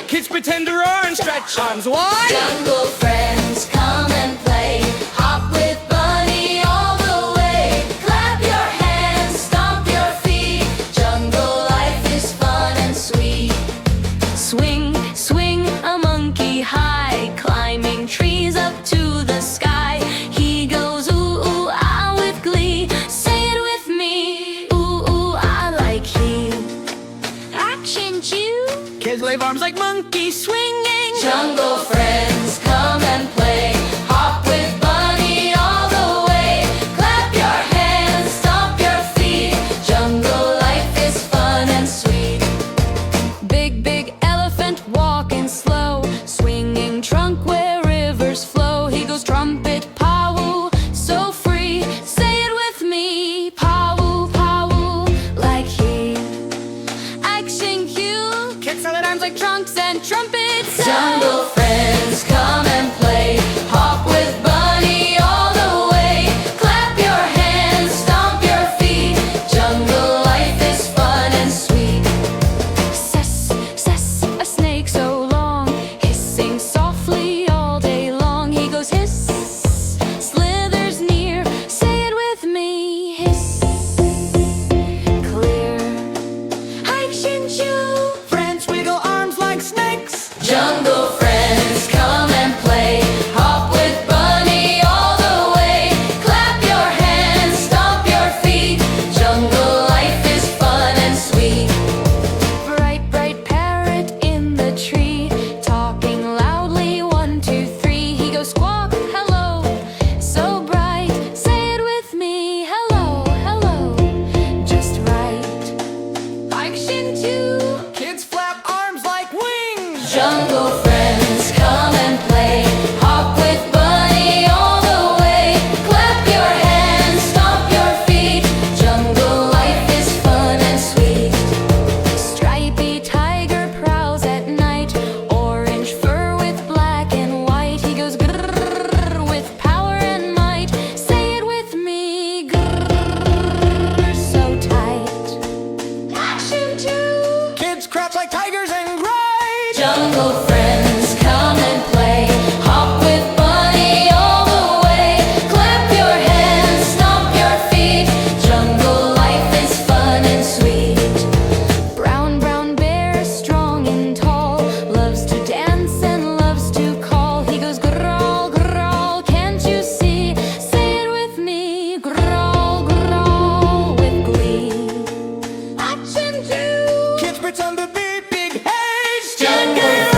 Kids pretend to roar and stretch arms wide. Jungle friends, come and play. Hop with Bunny all the way. Clap your hands, stomp your feet. Jungle life is fun and sweet. Swing, swing a monkey high, climbing trees up to the sky. He goes ooh, ooh, ah with glee. Say it with me, ooh, ooh, ah like he. Action, chew. Kids wave arms like monkeys swinging. Jungle friends, come and play. Hop with Bunny all the way. Clap your hands, stomp your feet. Jungle life is fun and sweet. Big, big elephant walking slow, swinging trunk where rivers flow. He goes trumpet, pow, so free. Say it with me, pow, pow, like he. Action cue. Kids throw their arms like Trunks and trumpets. Jungle friends, come and play. Hop with Bunny all the way. Clap your hands, stomp your feet. Jungle life is fun and sweet. Sess, sess, a snake so long, hissing softly all day long. He goes hiss, slithers near. Say it with me, hiss, clear. Action chew. Friends wiggle arms like snakes. Jungle friends, come and play. Hop with Bunny all the way. Clap your hands, stomp your feet. Jungle life is fun and sweet. Bright, bright parrot in the tree, talking loudly, 1, 2, 3. He goes squawk, hello, so bright. Say it with me, hello, hello, just right. Action two. Kids flap arms like wings. Jungle friends, come and play. Hop with Bunny all the way. Clap your hands, stomp your feet. Jungle life is fun and sweet. Stripey tiger prowls at night, orange fur with black and white. He goes grrr with power and might. Say it with me, grrr, so tight. Action two. Kids crouch like tigers and gray. Jungle friends, come and play. Hop with Bunny all the way. Clap your hands, stomp your feet. Jungle life is fun and sweet. Brown, brown bear, strong and tall, loves to dance and loves to call. He goes growl, growl, can't you see? Say it with me, growl, growl, with glee. Action two. Kids pretend to be big haze. Jungle